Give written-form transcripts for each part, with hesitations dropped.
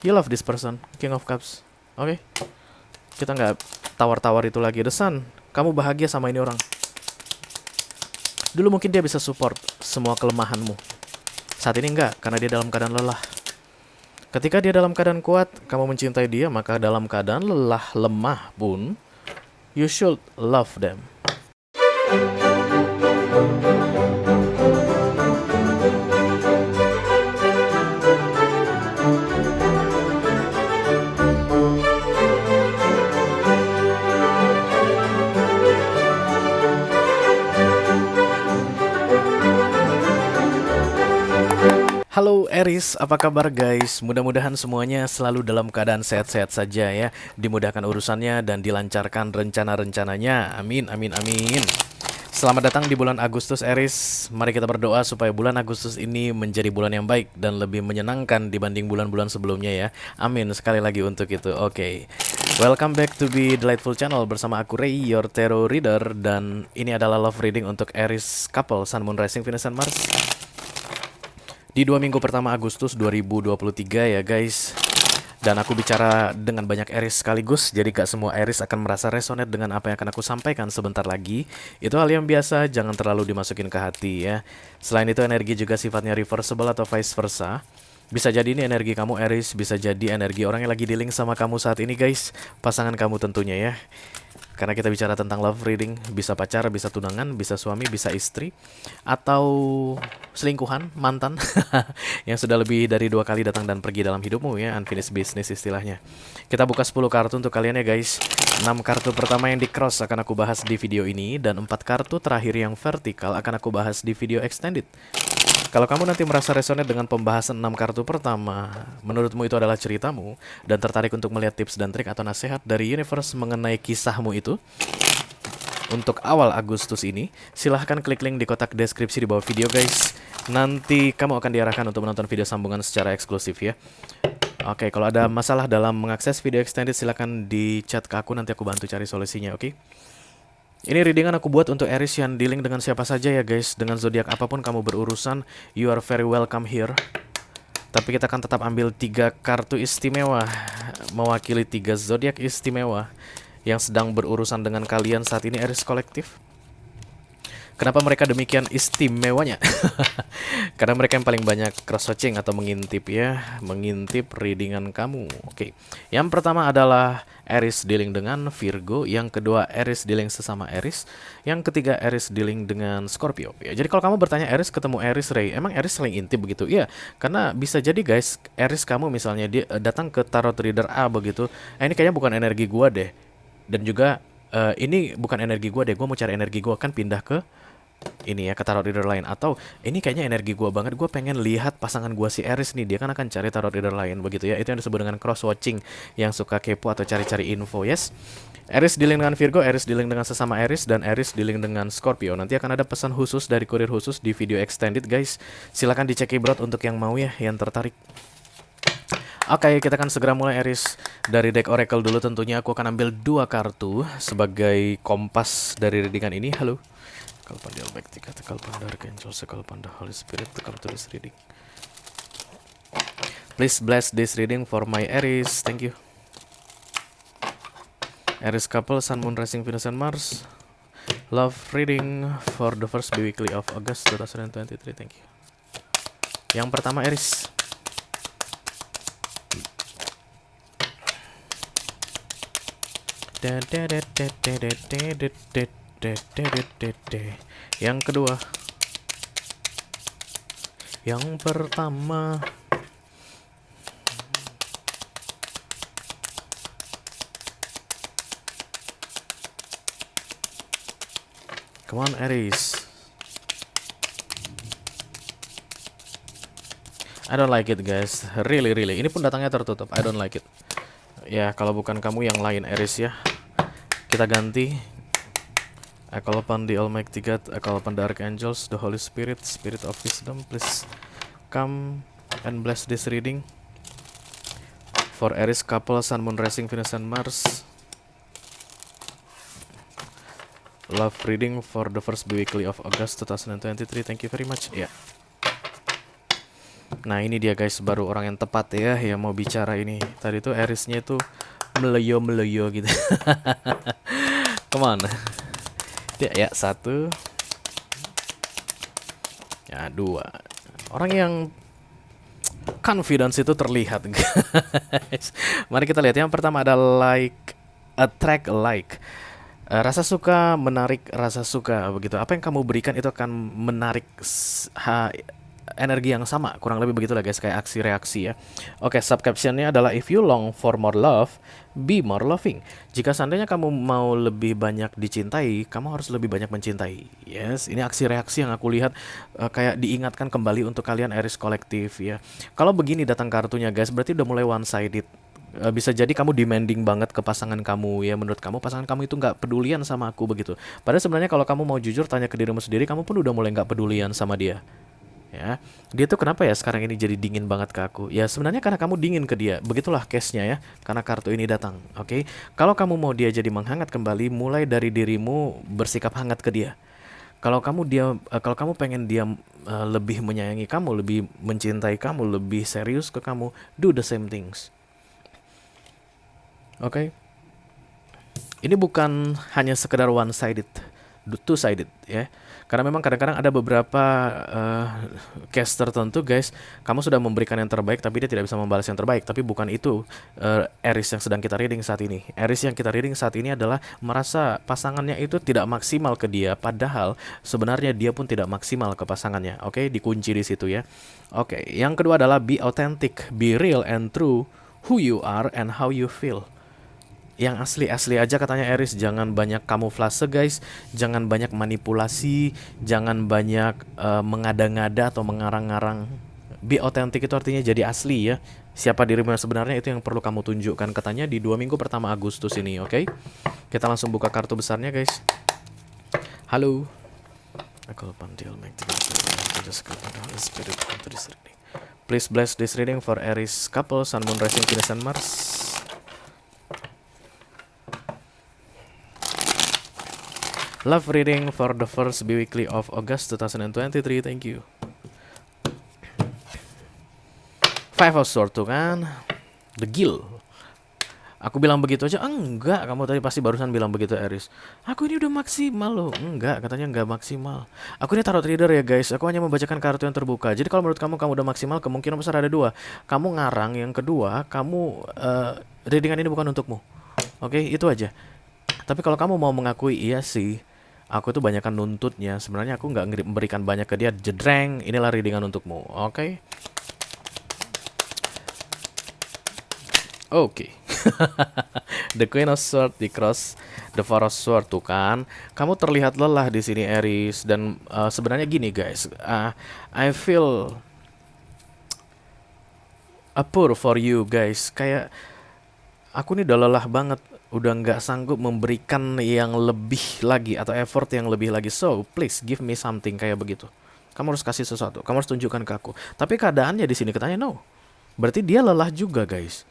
You love this person, King of Cups. Oke, kita nggak tawar-tawar itu lagi. The Sun, kamu bahagia sama ini orang. Dulu mungkin dia bisa support semua kelemahanmu. Saat ini enggak, karena dia dalam keadaan lelah. Ketika dia dalam keadaan kuat, kamu mencintai dia, maka dalam keadaan lelah, lemah pun, you should love them. Halo Aries, apa kabar guys? Mudah-mudahan semuanya selalu dalam keadaan sehat-sehat saja ya. Dimudahkan urusannya dan dilancarkan rencana-rencananya. Amin, amin, amin. Selamat datang di bulan Agustus Aries. Mari kita berdoa supaya bulan Agustus ini menjadi bulan yang baik dan lebih menyenangkan dibanding bulan-bulan sebelumnya ya. Amin sekali lagi untuk itu. Oke. Welcome back to Be Delightful Channel bersama aku Ray, your tarot reader. Dan ini adalah love reading untuk Aries couple Sun, Moon, Rising, Venus, and Mars di 2 minggu pertama Agustus 2023 ya guys. Dan aku bicara dengan banyak Aries sekaligus, jadi gak semua Aries akan merasa resonate dengan apa yang akan aku sampaikan sebentar lagi. Itu hal yang biasa, jangan terlalu dimasukin ke hati ya. Selain itu energi juga sifatnya reversible atau vice versa. Bisa jadi ini energi kamu Aries, bisa jadi energi orang yang lagi dealing sama kamu saat ini guys. Pasangan kamu tentunya ya. Karena kita bicara tentang love reading, bisa pacar, bisa tunangan, bisa suami, bisa istri, atau selingkuhan, mantan, yang sudah lebih dari 2 kali datang dan pergi dalam hidupmu ya, unfinished business istilahnya. Kita buka 10 kartu untuk kalian ya guys. 6 kartu pertama yang di cross akan aku bahas di video ini, dan 4 kartu terakhir yang vertikal akan aku bahas di video extended. Kalau kamu nanti merasa resonate dengan pembahasan 6 kartu pertama, menurutmu itu adalah ceritamu, dan tertarik untuk melihat tips dan trik atau nasihat dari universe mengenai kisahmu itu, untuk awal Agustus ini, silahkan klik link di kotak deskripsi di bawah video guys. Nanti kamu akan diarahkan untuk menonton video sambungan secara eksklusif ya. Oke, kalau ada masalah dalam mengakses video extended, silahkan di chat ke aku, nanti aku bantu cari solusinya, oke? Ini readingan aku buat untuk Aries yang dealing dengan siapa saja ya guys. Dengan zodiak apapun kamu berurusan, you are very welcome here. Tapi kita akan tetap ambil 3 kartu istimewa, mewakili 3 zodiak istimewa yang sedang berurusan dengan kalian saat ini Aries kolektif. Kenapa mereka demikian istimewanya? Karena mereka yang paling banyak cross-watching atau mengintip ya, mengintip readingan kamu. Oke. Yang pertama adalah Aries dealing dengan Virgo, yang kedua Aries dealing sesama Aries, yang ketiga Aries dealing dengan Scorpio. Ya, jadi kalau kamu bertanya Aries ketemu Aries Ray, emang Aries saling intip begitu? Iya, karena bisa jadi guys, Aries kamu misalnya dia datang ke tarot reader A begitu. Ini kayaknya bukan energi gua deh. Dan juga ini bukan energi gua deh, gua mau cari energi gua, kan pindah ke ini ya, ke tarot reader lain. Atau ini kayaknya energi gue banget, gue pengen lihat pasangan gue si Aries nih, dia kan akan cari tarot reader lain begitu ya. Itu yang disebut dengan cross watching, yang suka kepo atau cari-cari info. Yes, Aries dealing dengan Virgo, Aries dealing dengan sesama Aries, dan Aries dealing dengan Scorpio. Nanti akan ada pesan khusus dari kurir khusus di video extended guys. Silahkan dicek ibrat untuk yang mau ya, yang tertarik. Oke, kita akan segera mulai Aries. Dari deck Oracle dulu tentunya aku akan ambil 2 kartu sebagai kompas dari readingan ini. Halo. Tekal Panda Albaik, tekal Panda Archangel, tekal Panda Holy Spirit, tekal to this reading. Please bless this reading for my Aries. Thank you. Aries couple, Sun, Moon, Rising, Venus, and Mars. Love reading for the first bi-weekly of August 2023. Thank you. Yang pertama Aries. Yang kedua. Yang pertama. Come on Aries. I don't like it guys. Really. Ini pun datangnya tertutup. I don't like it. Ya, kalau bukan kamu yang lain Aries ya. Kita ganti. I call upon the Almighty God, I call upon the Archangels, the Holy Spirit, Spirit of Wisdom, please come and bless this reading for Aries couple, Sun, Moon, Rising, Venus, and Mars. Love reading for the first bi-weekly of August 2023. Thank you very much. Ya. Nah ini dia guys, baru orang yang tepat ya yang mau bicara ini. Tadi tuh Aries-nya itu meleyo-meleyo gitu. Come on. Ya, satu. Ya, dua. Orang yang confidence itu terlihat guys. Mari kita lihat. Yang pertama ada like, attract like. Rasa suka menarik rasa suka begitu. Apa yang kamu berikan itu akan menarik energi yang sama, kurang lebih begitulah guys, kayak aksi reaksi ya. Oke, subcaptionnya adalah if you long for more love, be more loving. Jika seandainya kamu mau lebih banyak dicintai, kamu harus lebih banyak mencintai. Yes, ini aksi reaksi yang aku lihat kayak diingatkan kembali untuk kalian Aries kolektif ya. Kalau begini datang kartunya guys, berarti udah mulai one sided. Bisa jadi kamu demanding banget ke pasangan kamu ya, menurut kamu pasangan kamu itu nggak pedulian sama aku begitu. Padahal sebenarnya kalau kamu mau jujur tanya ke dirimu sendiri, kamu pun udah mulai nggak pedulian sama dia. Ya, dia tuh kenapa ya sekarang ini jadi dingin banget ke aku? Ya sebenarnya karena kamu dingin ke dia. Begitulah case-nya ya. Karena kartu ini datang. Oke. Kalau kamu mau dia jadi menghangat kembali, mulai dari dirimu bersikap hangat ke dia. Kalau kamu pengen dia lebih menyayangi kamu, lebih mencintai kamu, lebih serius ke kamu, do the same things. Oke. Ini bukan hanya sekedar one sided, two sided ya. Karena memang kadang-kadang ada beberapa case tertentu guys, kamu sudah memberikan yang terbaik tapi dia tidak bisa membalas yang terbaik. Tapi bukan itu Aries yang sedang kita reading saat ini. Aries yang kita reading saat ini adalah merasa pasangannya itu tidak maksimal ke dia, padahal sebenarnya dia pun tidak maksimal ke pasangannya. Oke, dikunci di situ ya. Oke, yang kedua adalah be authentic, be real and true who you are and how you feel. Yang asli-asli aja katanya Aries, jangan banyak kamuflase guys, jangan banyak manipulasi, jangan banyak mengada-ngada atau mengarang-ngarang. Be authentic itu artinya jadi asli ya. Siapa dirimu yang sebenarnya itu yang perlu kamu tunjukkan katanya di 2 minggu pertama Agustus ini, oke? Kita langsung buka kartu besarnya guys. Halo. Please bless this reading for Aries couple, Sun, Moon, Rising, Venus, and Mars. Love reading for the first bi-weekly of August 2023. Thank you. Five of Swords tuh kan. The Gill. Aku bilang begitu aja. Enggak, kamu tadi pasti barusan bilang begitu Aries. Aku ini udah maksimal loh. Enggak, katanya enggak maksimal. Aku ini tarot reader ya guys. Aku hanya membacakan kartu yang terbuka. Jadi kalau menurut kamu udah maksimal, kemungkinan besar ada dua. Kamu ngarang, yang kedua kamu readingan ini bukan untukmu. Oke, itu aja. Tapi kalau kamu mau mengakui iya sih, aku tuh banyakan nuntutnya. Sebenarnya aku nggak memberikan banyak ke dia. Jedreng, inilah readingan untukmu. Oke. Oke. The Queen of Swords, the Cross, the Four of Swords tuh kan. Kamu terlihat lelah di sini Aries, dan sebenarnya gini guys. I feel poor for you guys. Kayak aku nih udah lelah banget, udah nggak sanggup memberikan yang lebih lagi atau effort yang lebih lagi. So please give me something, kayak begitu. Kamu harus kasih sesuatu, kamu harus tunjukkan ke aku. Tapi keadaannya di sini katanya no. Berarti dia lelah juga guys.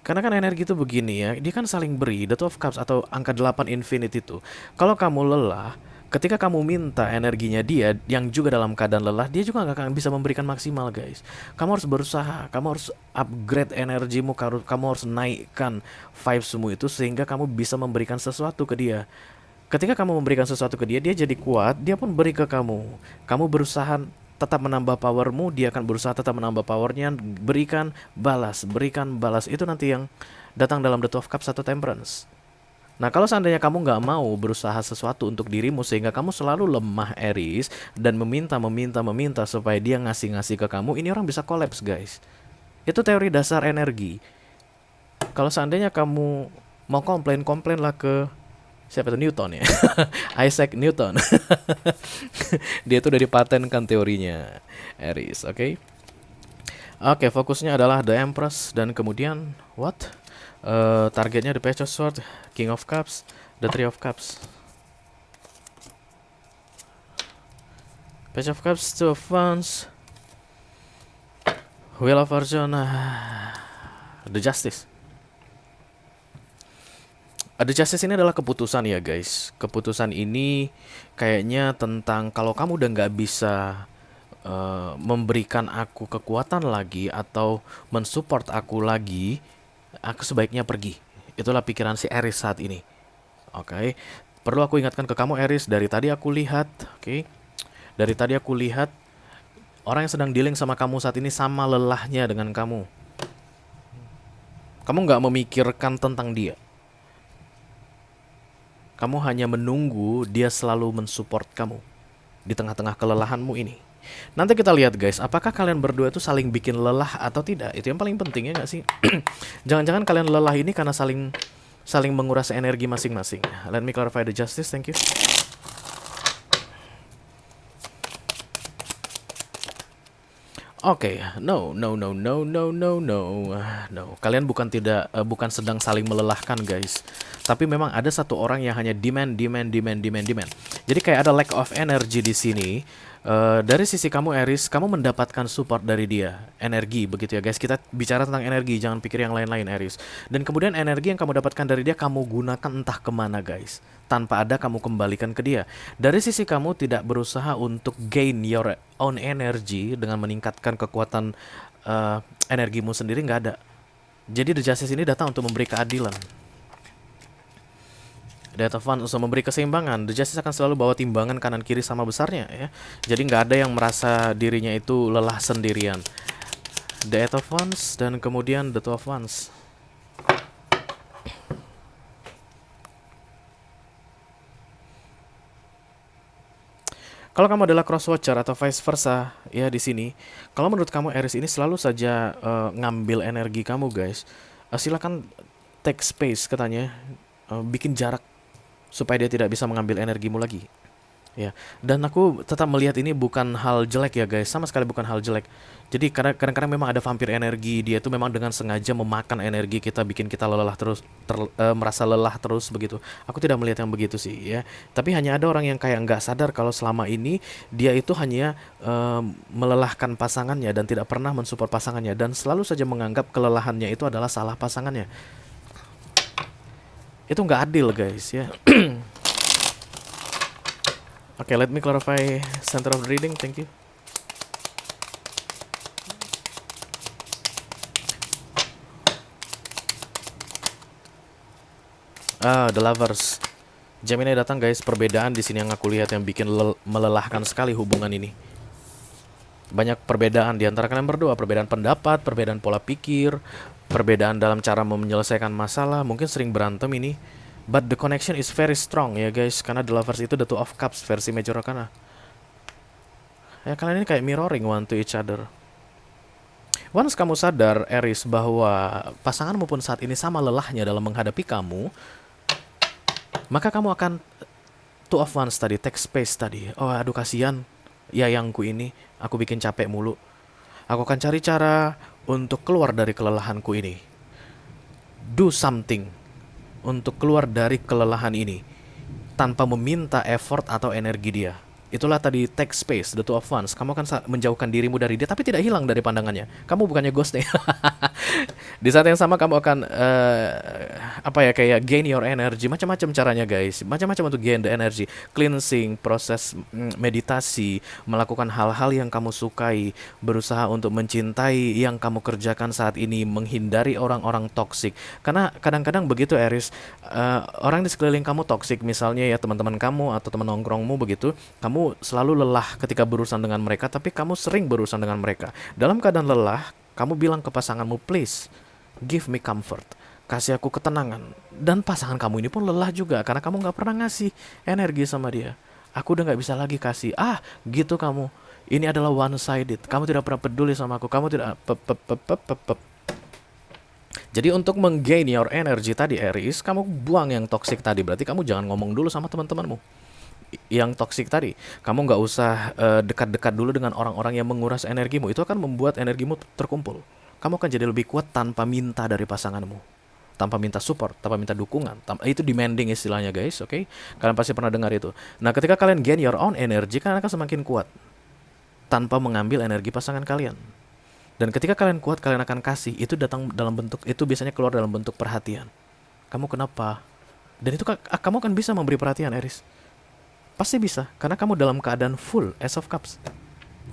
Karena kan energi itu begini ya, dia kan saling beri. The Two of Cups atau angka 8 infinite itu. Kalau kamu lelah, ketika kamu minta energinya dia yang juga dalam keadaan lelah, dia juga nggak akan bisa memberikan maksimal guys. Kamu harus berusaha, kamu harus upgrade energimu, kamu harus naikkan vibesmu itu sehingga kamu bisa memberikan sesuatu ke dia. Ketika kamu memberikan sesuatu ke dia, dia jadi kuat, dia pun beri ke kamu. Kamu berusaha tetap menambah powermu, dia akan berusaha tetap menambah powernya. Berikan balas, itu nanti yang datang dalam The Two of Cups atau Temperance. Nah kalau seandainya kamu nggak mau berusaha sesuatu untuk dirimu sehingga kamu selalu lemah Aries dan meminta supaya dia ngasih ke kamu, ini orang bisa collapse guys. Itu teori dasar energi. Kalau seandainya kamu mau komplain lah ke siapa itu, Newton ya. Isaac Newton. Dia tuh udah dipatenkan teorinya Aries, oke? Oke, fokusnya adalah The Empress dan kemudian what? Targetnya The Page of Swords, King of Cups, The Three of Cups. Page of Cups, Two of Wands, Wheel of Fortune, The Justice. The Justice ini adalah keputusan ya guys. Keputusan ini kayaknya tentang kalau kamu udah nggak bisa memberikan aku kekuatan lagi atau mensupport aku lagi, aku sebaiknya pergi. Itulah pikiran si Aries saat ini. Oke. Perlu aku ingatkan ke kamu Aries, dari tadi aku lihat, oke. Dari tadi aku lihat orang yang sedang dealing sama kamu saat ini sama lelahnya dengan kamu. Kamu nggak memikirkan tentang dia. Kamu hanya menunggu dia selalu mensupport kamu di tengah-tengah kelelahanmu ini. Nanti kita lihat guys, apakah kalian berdua itu saling bikin lelah atau tidak? Itu yang paling penting ya nggak sih? Jangan-jangan kalian lelah ini karena saling saling menguras energi masing-masing. Let me clarify the justice, thank you. Oke, no, no, no, no, no, no, no, no. Kalian bukan sedang saling melelahkan, guys. Tapi memang ada satu orang yang hanya demand. Jadi kayak ada lack of energy di sini. Dari sisi kamu, Aries, kamu mendapatkan support dari dia, energi, begitu ya, guys. Kita bicara tentang energi, jangan pikir yang lain-lain, Aries. Dan kemudian energi yang kamu dapatkan dari dia, kamu gunakan entah kemana, guys. Tanpa ada kamu kembalikan ke dia. Dari sisi kamu tidak berusaha untuk gain your own energy dengan meningkatkan kekuatan energimu sendiri, nggak ada. Jadi The Justice ini datang untuk memberi keadilan. Death of Wands untuk memberi keseimbangan. The Justice akan selalu bawa timbangan kanan kiri sama besarnya ya. Jadi nggak ada yang merasa dirinya itu lelah sendirian. The Eight of Wands dan kemudian The Two of Wands. Kalau kamu adalah cross watcher atau vice versa ya di sini, kalau menurut kamu Aries ini selalu saja ngambil energi kamu guys, silakan take space katanya, bikin jarak supaya dia tidak bisa mengambil energimu lagi. Ya, dan aku tetap melihat ini bukan hal jelek ya guys, sama sekali bukan hal jelek. Jadi kadang-kadang memang ada vampir energi, dia itu memang dengan sengaja memakan energi kita, bikin kita lelah terus, merasa lelah terus begitu. Aku tidak melihat yang begitu sih ya. Tapi hanya ada orang yang kayak nggak sadar kalau selama ini dia itu hanya melelahkan pasangannya dan tidak pernah mensupport pasangannya dan selalu saja menganggap kelelahannya itu adalah salah pasangannya. Itu nggak adil guys ya. Oke, let me clarify center of the reading, thank you. The Lovers. Gemini datang guys, perbedaan di sini yang aku lihat yang bikin melelahkan sekali hubungan ini. Banyak perbedaan di antara kalian berdua, perbedaan pendapat, perbedaan pola pikir, perbedaan dalam cara menyelesaikan masalah, mungkin sering berantem ini. But the connection is very strong ya guys, karena The Lovers itu the Two of Cups versi Major Arcana. Ya kalian ini kayak mirroring one to each other. Once kamu sadar Aries bahwa pasanganmu pun saat ini sama lelahnya dalam menghadapi kamu, maka kamu akan Two of Wands tadi, take space tadi. Oh aduh kasihan ya yangku ini, aku bikin capek mulu. Aku akan cari cara untuk keluar dari kelelahanku ini. Do something untuk keluar dari kelelahan ini tanpa meminta effort atau energi dia. Itulah tadi take space, the Two of Wands. Kamu akan menjauhkan dirimu dari dia, tapi tidak hilang dari pandangannya. Kamu bukannya ghost nih. Di saat yang sama kamu akan kayak gain your energy. Macam-macam caranya guys. Macam-macam untuk gain the energy. Cleansing, proses meditasi, melakukan hal-hal yang kamu sukai, berusaha untuk mencintai yang kamu kerjakan saat ini, menghindari orang-orang toksik. Karena kadang-kadang begitu Aries, orang di sekeliling kamu toksik, misalnya ya teman-teman kamu atau teman nongkrongmu begitu. Kamu selalu lelah ketika berurusan dengan mereka, tapi kamu sering berurusan dengan mereka. Dalam keadaan lelah, kamu bilang ke pasanganmu, please, give me comfort, kasih aku ketenangan. Dan pasangan kamu ini pun lelah juga, karena kamu gak pernah ngasih energi sama dia. Aku udah gak bisa lagi kasih. Gitu kamu. Ini adalah one-sided. Kamu tidak pernah peduli sama aku. Kamu tidak... Jadi untuk menggain your energy tadi Aries, kamu buang yang toxic tadi. Berarti kamu jangan ngomong dulu sama teman-temanmu yang toksik tadi. Kamu nggak usah dekat-dekat dulu dengan orang-orang yang menguras energimu. Itu akan membuat energimu terkumpul. Kamu akan jadi lebih kuat tanpa minta dari pasanganmu, tanpa minta support, tanpa minta dukungan. Itu demanding istilahnya guys, oke? Kalian pasti pernah dengar itu. Nah ketika kalian gain your own energy, kalian akan semakin kuat tanpa mengambil energi pasangan kalian. Dan ketika kalian kuat, kalian akan kasih. Itu datang dalam bentuk, itu biasanya keluar dalam bentuk perhatian. Kamu kenapa? Dan itu kamu akan bisa memberi perhatian Aries. Pasti bisa, karena kamu dalam keadaan full Ace of Cups.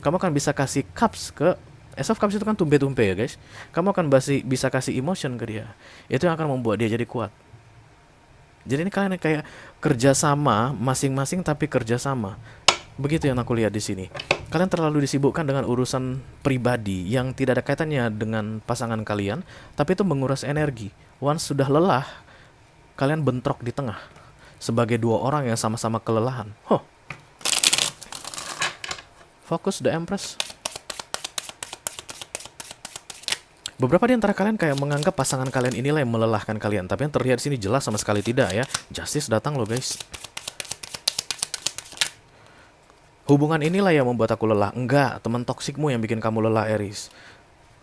Kamu akan bisa kasih cups ke Ace of Cups, itu kan tumpe-tumpe ya guys. Kamu akan bisa kasih emotion ke dia. Itu yang akan membuat dia jadi kuat. Jadi ini kalian kayak kerjasama masing-masing tapi kerjasama. Begitu yang aku lihat di sini. Kalian terlalu disibukkan dengan urusan pribadi yang tidak ada kaitannya dengan pasangan kalian, tapi itu menguras energi. Once sudah lelah, kalian bentrok di tengah sebagai dua orang yang sama-sama kelelahan. Fokus the Empress. Beberapa di antara kalian kayak menganggap pasangan kalian inilah yang melelahkan kalian, tapi yang terlihat di sini jelas sama sekali tidak ya. Justice datang loh guys. Hubungan inilah yang membuat aku lelah. Enggak, teman toksikmu yang bikin kamu lelah, Aries.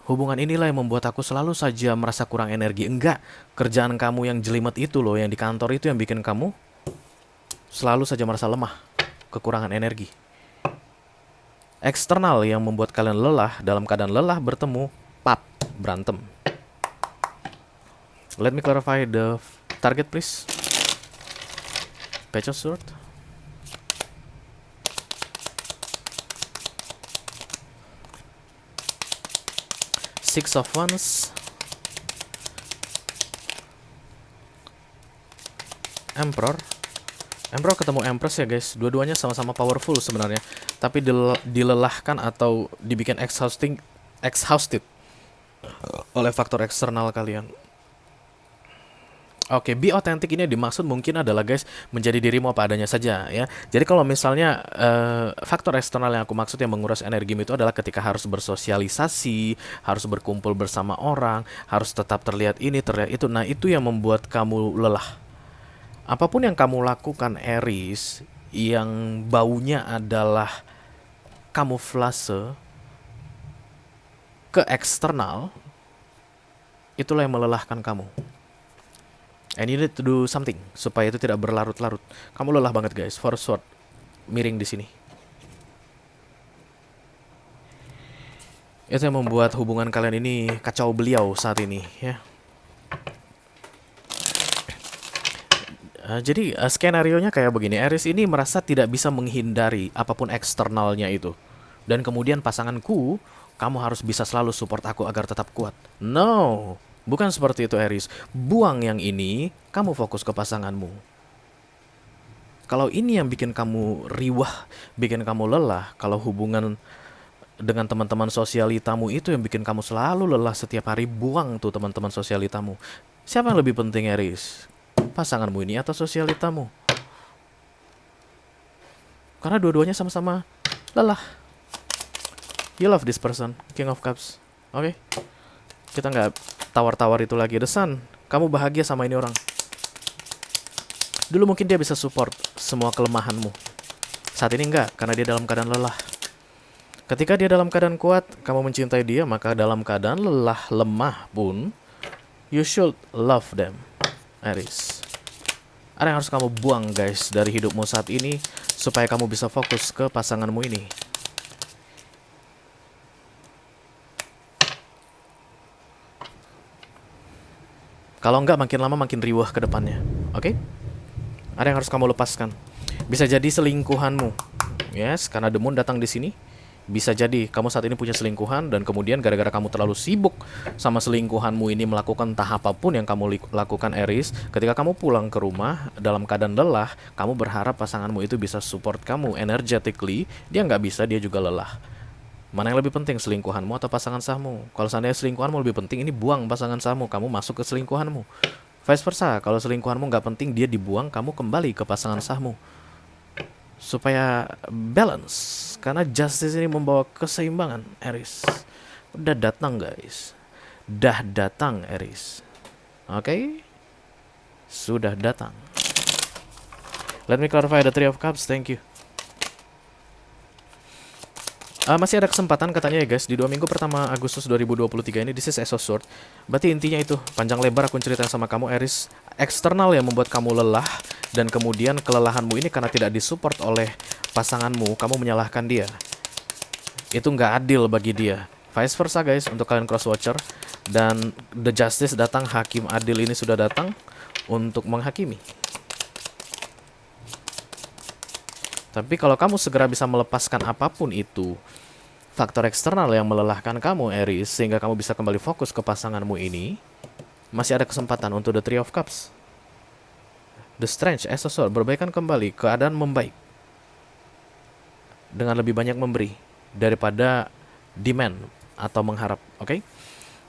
Hubungan inilah yang membuat aku selalu saja merasa kurang energi. Enggak, kerjaan kamu yang jelimet itu loh, yang di kantor itu yang bikin kamu selalu saja merasa lemah, kekurangan energi. Eksternal yang membuat kalian lelah, dalam keadaan lelah bertemu, pap, berantem. Let me clarify the target please. Page of Sword. Six of Wands. Emperor. Emperor ketemu Empress ya guys. Dua-duanya sama-sama powerful sebenarnya, tapi dilelahkan atau dibikin exhausted oleh faktor eksternal kalian. Oke, be authentic ini dimaksud mungkin adalah guys, menjadi dirimu apa adanya saja ya. Jadi kalau misalnya faktor eksternal yang aku maksud yang menguras energimu itu adalah ketika harus bersosialisasi, harus berkumpul bersama orang, harus tetap terlihat ini, terlihat itu. Nah, itu yang membuat kamu lelah. Apapun yang kamu lakukan Aries, yang baunya adalah kamuflase ke eksternal, itulah yang melelahkan kamu. And you need to do something supaya itu tidak berlarut-larut. Kamu lelah banget guys. For sword miring di sini. Itu yang membuat hubungan kalian ini kacau beliau saat ini ya. Jadi skenario-nya kayak begini. Aries ini merasa tidak bisa menghindari apapun eksternalnya itu. Dan kemudian pasanganku, kamu harus bisa selalu support aku agar tetap kuat. No, bukan seperti itu Aries. Buang yang ini, kamu fokus ke pasanganmu. Kalau ini yang bikin kamu riwah, bikin kamu lelah, kalau hubungan dengan teman-teman sosialitamu itu yang bikin kamu selalu lelah setiap hari, buang tuh teman-teman sosialitamu. Siapa yang lebih penting Aries? Pasanganmu ini atau sosialitamu? Karena dua-duanya sama-sama lelah. You love this person, King of Cups. Oke, kita nggak tawar-tawar itu lagi. The Sun, kamu bahagia sama ini orang. Dulu mungkin dia bisa support semua kelemahanmu. Saat ini enggak, karena dia dalam keadaan lelah. Ketika dia dalam keadaan kuat, kamu mencintai dia, maka dalam keadaan lelah, lemah pun, you should love them, Aries. Ada yang harus kamu buang guys dari hidupmu saat ini, supaya kamu bisa fokus ke pasanganmu ini. Kalau enggak, makin lama makin riwah ke depannya. Oke? Ada yang harus kamu lepaskan. Bisa jadi selingkuhanmu. Yes, karena The Moon datang di sini. Bisa jadi kamu saat ini punya selingkuhan, dan kemudian gara-gara kamu terlalu sibuk sama selingkuhanmu ini melakukan entah apapun yang kamu lakukan Aries, ketika kamu pulang ke rumah dalam keadaan lelah, kamu berharap pasanganmu itu bisa support kamu energetically. Dia nggak bisa, dia juga lelah. Mana yang lebih penting, selingkuhanmu atau pasangan sahmu? Kalau seandainya selingkuhanmu lebih penting, ini buang pasangan sahmu, kamu masuk ke selingkuhanmu. Vice versa, kalau selingkuhanmu nggak penting, dia dibuang, kamu kembali ke pasangan sahmu. Supaya balance, karena justice ini membawa keseimbangan, Aries. Udah datang guys, dah datang Aries. Oke, sudah datang. Let me clarify the Three of Cups, thank you. Masih ada kesempatan katanya ya guys, di 2 minggu pertama Agustus 2023 ini, this is Ace of Sword. Berarti intinya itu, panjang lebar aku ceritain sama kamu Aries, eksternal yang membuat kamu lelah, dan kemudian kelelahanmu ini karena tidak disupport oleh pasanganmu, kamu menyalahkan dia. Itu nggak adil bagi dia. Vice versa guys, untuk kalian cross watcher. Dan The Justice datang, hakim adil ini sudah datang untuk menghakimi. Tapi kalau kamu segera bisa melepaskan apapun itu, faktor eksternal yang melelahkan kamu, Aries, sehingga kamu bisa kembali fokus ke pasanganmu ini, masih ada kesempatan untuk the Three of Cups. The Strength as a Sword, berbaikan kembali, keadaan membaik. Dengan lebih banyak memberi daripada demand atau mengharap, oke?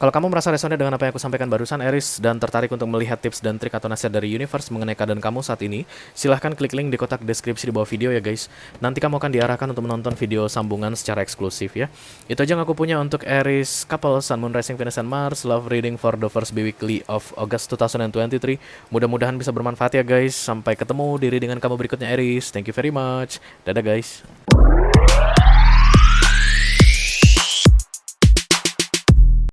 Kalau kamu merasa resonate dengan apa yang aku sampaikan barusan, Aries, dan tertarik untuk melihat tips dan trik atau nasihat dari universe mengenai keadaan kamu saat ini, silahkan klik link di kotak deskripsi di bawah video ya guys. Nanti kamu akan diarahkan untuk menonton video sambungan secara eksklusif ya. Itu aja yang aku punya untuk Aries couple, Sun, Moon, Rising, Venus, and Mars love reading for the first bi-weekly of August 2023. Mudah-mudahan bisa bermanfaat ya guys. Sampai ketemu di readingan kamu berikutnya, Aries. Thank you very much. Dadah guys.